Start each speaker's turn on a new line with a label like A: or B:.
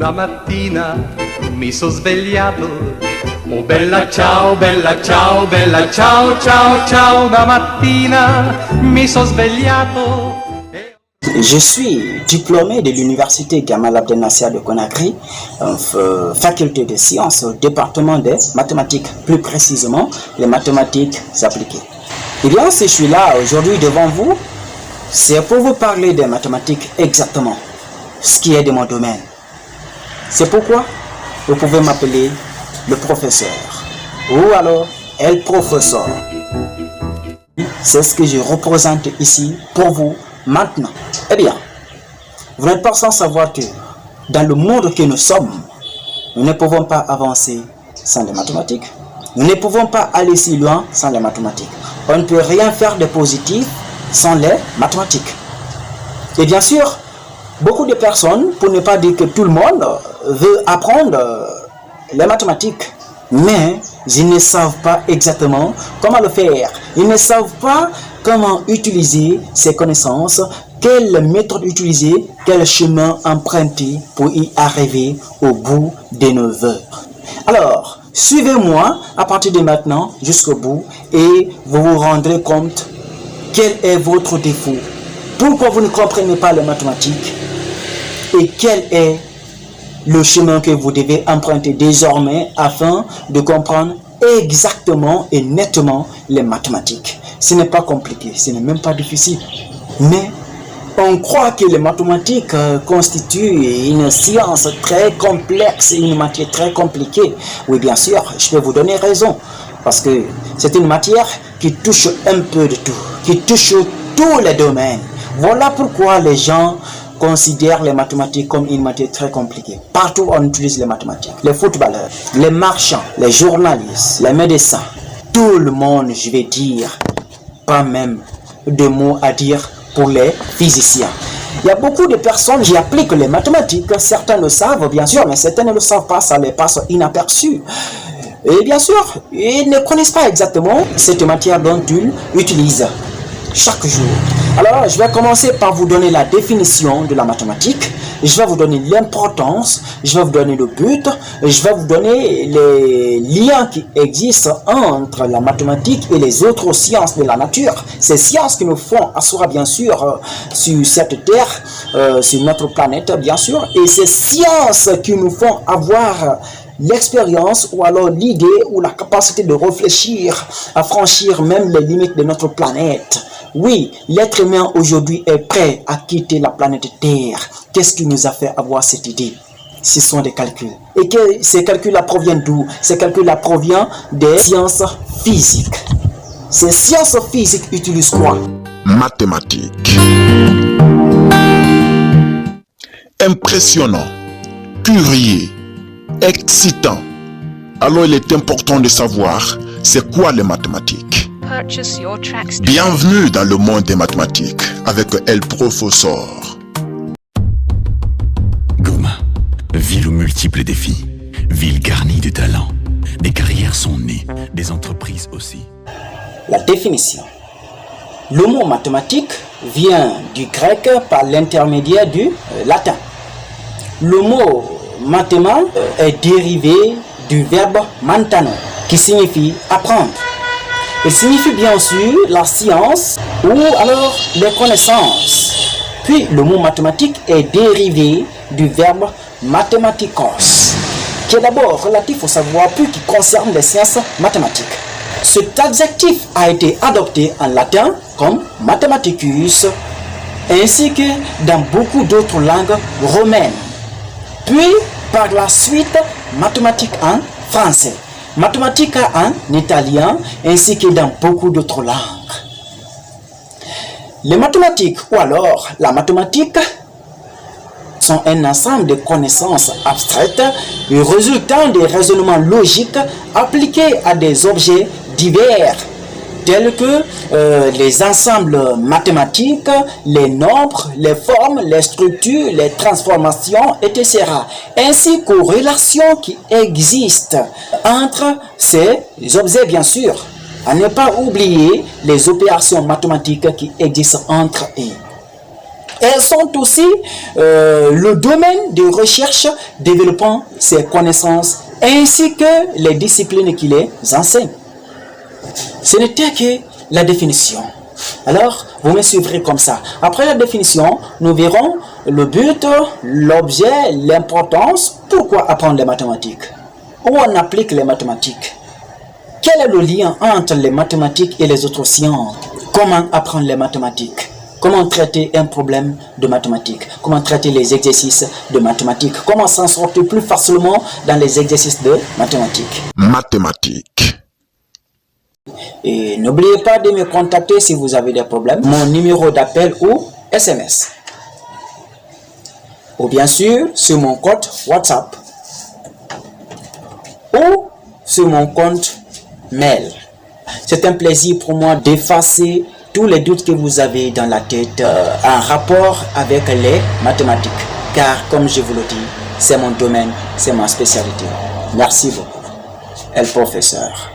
A: la mattina mi sono svegliato. Oh bella ciao, ciao, ciao, ciao. La mattina mi sono svegliato.
B: Je suis diplômé de l'université Gamal Abdel Nasser de Conakry, faculté de sciences au département des mathématiques, plus précisément les mathématiques appliquées. Et bien, si je suis là aujourd'hui devant vous, c'est pour vous parler des mathématiques exactement, ce qui est de mon domaine. C'est pourquoi vous pouvez m'appeler le professeur ou alors el professeur. C'est ce que je représente ici pour vous maintenant. Eh bien, vous n'êtes pas sans savoir que dans le monde que nous sommes, nous ne pouvons pas avancer sans les mathématiques. Nous ne pouvons pas aller si loin sans les mathématiques. On ne peut rien faire de positif sans les mathématiques. Et bien sûr, beaucoup de personnes, pour ne pas dire que tout le monde, veut apprendre les mathématiques. Mais ils ne savent pas exactement comment le faire. Ils ne savent pas comment utiliser ces connaissances, quelle méthode utiliser, quel chemin emprunter pour y arriver au bout de nos heures. Alors, suivez-moi à partir de maintenant jusqu'au bout et vous vous rendrez compte quel est votre défaut, pourquoi vous ne comprenez pas les mathématiques et quel est le chemin que vous devez emprunter désormais afin de comprendre exactement et nettement les mathématiques. Ce n'est pas compliqué, ce n'est même pas difficile. Mais on croit que les mathématiques constituent une science très complexe, une matière très compliquée. Oui, bien sûr, je peux vous donner raison. Parce que c'est une matière qui touche un peu de tout, qui touche tous les domaines. Voilà pourquoi les gens considèrent les mathématiques comme une matière très compliquée. Partout on utilise les mathématiques. Les footballeurs, les marchands, les journalistes, les médecins, tout le monde, je vais dire, pas même de mots à dire pour les physiciens. Il y a beaucoup de personnes qui appliquent les mathématiques. Certains le savent, bien sûr, mais certains ne le savent pas, ça les passe inaperçu. Et bien sûr, ils ne connaissent pas exactement cette matière dont ils utilisent chaque jour. Alors, je vais commencer par vous donner la définition de la mathématique. Je vais vous donner l'importance, je vais vous donner le but, je vais vous donner les liens qui existent entre la mathématique et les autres sciences de la nature. Ces sciences qui nous font asseoir bien sûr sur cette terre, sur notre planète bien sûr, et ces sciences qui nous font avoir l'expérience ou alors l'idée ou la capacité de réfléchir à franchir même les limites de notre planète. Oui, l'être humain aujourd'hui est prêt à quitter la planète Terre. Qu'est-ce qui nous a fait avoir cette idée? Ce sont des calculs. Et que ces calculs-là proviennent d'où? Ces calculs-là proviennent des sciences physiques. Ces sciences physiques utilisent quoi?
C: Mathématiques. Impressionnant, curieux, excitant. Alors il est important de savoir c'est quoi les mathématiques. Bienvenue dans le monde des mathématiques avec El Professeur.
D: Goma, ville aux multiples défis, ville garnie de talents. Des carrières sont nées, des entreprises aussi.
B: La définition. Le mot mathématique vient du grec par l'intermédiaire du latin. Le mot mathéma est dérivé du verbe mantano, qui signifie apprendre. Il signifie bien sûr la science ou alors les connaissances. Puis le mot mathématique est dérivé du verbe mathematikos, qui est d'abord relatif au savoir puis qui concerne les sciences mathématiques. Cet adjectif a été adopté en latin comme mathematicus, ainsi que dans beaucoup d'autres langues romaines. Puis par la suite, mathématiques en français, mathématica en italien, ainsi que dans beaucoup d'autres langues. Les mathématiques, ou alors la mathématique, sont un ensemble de connaissances abstraites résultant des raisonnements logiques appliqués à des objets divers, tels que les ensembles mathématiques, les nombres, les formes, les structures, les transformations, etc. Ainsi qu'aux relations qui existent entre ces objets, bien sûr. À ne pas oublier les opérations mathématiques qui existent entre eux. Elles sont aussi le domaine de recherche développant ces connaissances ainsi que les disciplines qui les enseignent. Ce n'était que la définition. Alors, vous me suivrez comme ça. Après la définition, nous verrons le but, l'objet, l'importance. Pourquoi apprendre les mathématiques? Où on applique les mathématiques? Quel est le lien entre les mathématiques et les autres sciences? Comment apprendre les mathématiques? Comment traiter un problème de mathématiques? Comment traiter les exercices de mathématiques? Comment s'en sortir plus facilement dans les exercices de mathématiques?
C: Mathématiques.
B: Et n'oubliez pas de me contacter si vous avez des problèmes. Mon numéro d'appel ou SMS. Ou bien sûr sur mon compte WhatsApp. Ou sur mon compte mail. C'est un plaisir pour moi d'effacer tous les doutes que vous avez dans la tête en rapport avec les mathématiques. Car comme je vous le dis, c'est mon domaine, c'est ma spécialité. Merci beaucoup. El professeur.